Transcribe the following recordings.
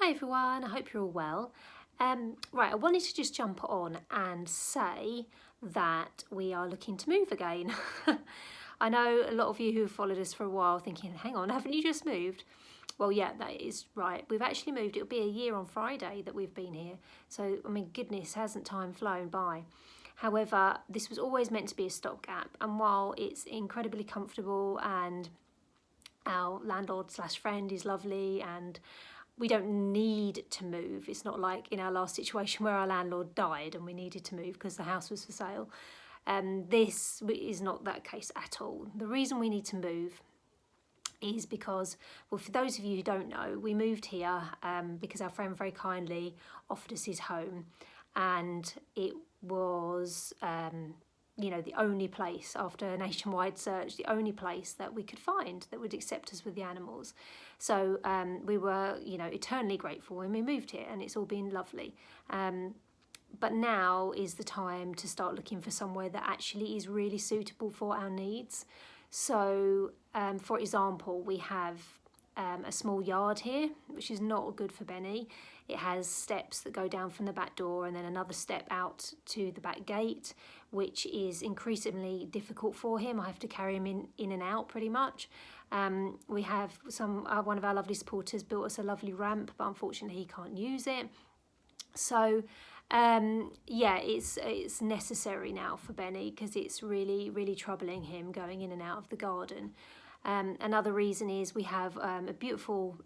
Hi everyone, I hope you're all well. Right, I wanted to just jump on and say that we are looking to move again. I know a lot of you who have followed us for a while thinking, hang on, haven't you just moved? Well, yeah, that is right. We've actually moved. It'll be a year on Friday that we've been here. So, I mean, goodness, hasn't time flown by? However, this was always meant to be a stopgap. And while it's incredibly comfortable and our landlord slash friend is lovely and we don't need to move. It's not like in our last situation where our landlord died and we needed to move because the house was for sale. This is not that case at all. The reason we need to move is because, well, for those of you who don't know, we moved here because our friend very kindly offered us his home, and it was the only place, after a nationwide search, the only place that we could find that would accept us with the animals. So we were, eternally grateful when we moved here, and it's all been lovely. But now is the time to start looking for somewhere that actually is really suitable for our needs. So, for example, we have a small yard here, which is not good for Benny. It has steps that go down from the back door and then another step out to the back gate, which is increasingly difficult for him. I have to carry him in and out pretty much. We have one of our lovely supporters built us a lovely ramp, but unfortunately he can't use it. So it's necessary now for Benny because it's really, really troubling him going in and out of the garden. Another reason is we have a beautiful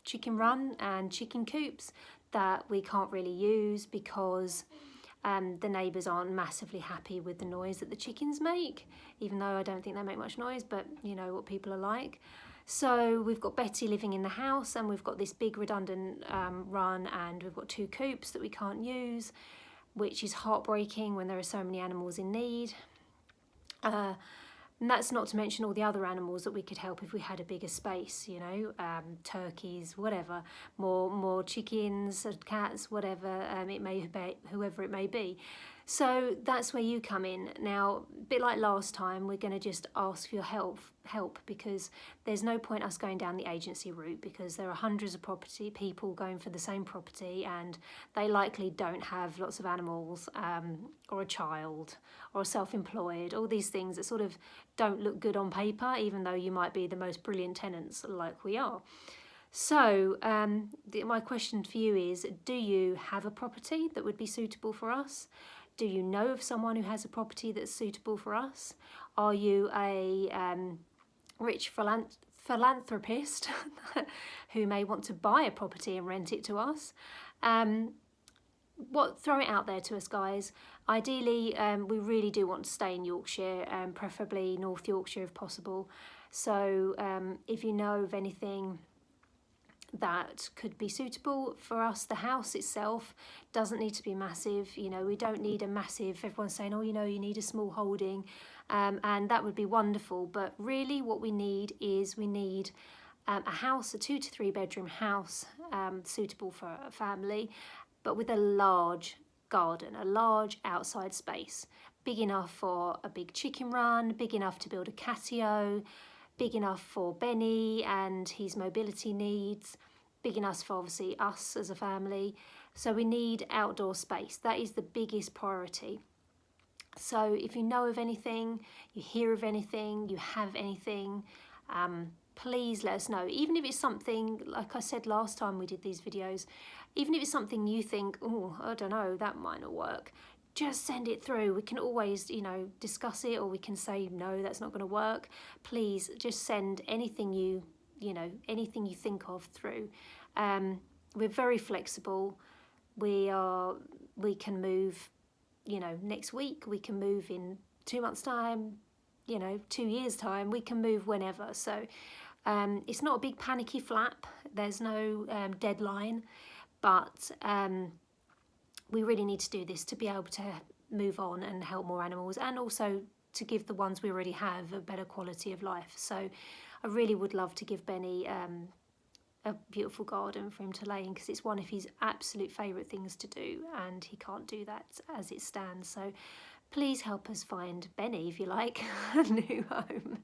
chicken run and chicken coops that we can't really use because the neighbours aren't massively happy with the noise that the chickens make, even though I don't think they make much noise, but you know what people are like. So we've got Betty living in the house, and we've got this big redundant run, and we've got 2 coops that we can't use, which is heartbreaking when there are so many animals in need. And that's not to mention all the other animals that we could help if we had a bigger space, turkeys, whatever, more chickens, cats, whatever it may be, whoever it may be. So that's where you come in. Now, a bit like last time, we're going to just ask for your help because there's no point us going down the agency route because there are hundreds of people going for the same property, and they likely don't have lots of animals or a child or self-employed, all these things that sort of don't look good on paper, even though you might be the most brilliant tenants like we are. So my question for you is, do you have a property that would be suitable for us? Do you know of someone who has a property that's suitable for us? Are you a rich philanthropist who may want to buy a property and rent it to us? Throw it out there to us, guys. Ideally, we really do want to stay in Yorkshire, preferably North Yorkshire if possible. So if you know of anything that could be suitable for us, the house itself doesn't need to be massive. We don't need a massive, everyone's saying, you need a small holding, and that would be wonderful. But really what we need is a house, a 2 to 3 bedroom house, suitable for a family, but with a large garden, a large outside space, big enough for a big chicken run, big enough to build a catio, big enough for Benny and his mobility needs, big enough for obviously us as a family. So we need outdoor space. That is the biggest priority. So if you know of anything, you hear of anything, you have anything, please let us know. Even if it's something, like I said last time we did these videos, even if it's something you think, I don't know, that might not work, just send it through. We can always, discuss it, or we can say, no, that's not going to work. Please just send anything anything you think of through. We're very flexible. We can move, next week. We can move in 2 months' time, 2 years' time. We can move whenever. So it's not a big panicky flap. There's no deadline, but we really need to do this to be able to move on and help more animals, and also to give the ones we already have a better quality of life. So I really would love to give Benny a beautiful garden for him to lay in, because it's one of his absolute favourite things to do, and he can't do that as it stands. So please help us find Benny, if you like, a new home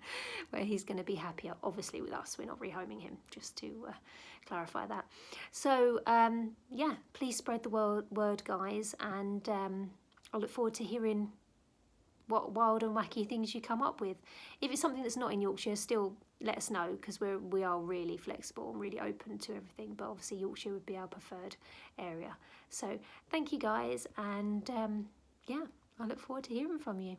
where he's going to be happier. Obviously with us, we're not rehoming him, just to clarify that. So yeah, please spread the word, guys, and I look forward to hearing what wild and wacky things you come up with. If it's something that's not in Yorkshire, still let us know, because we are really flexible and really open to everything, but obviously Yorkshire would be our preferred area. So thank you guys, and yeah, I look forward to hearing from you.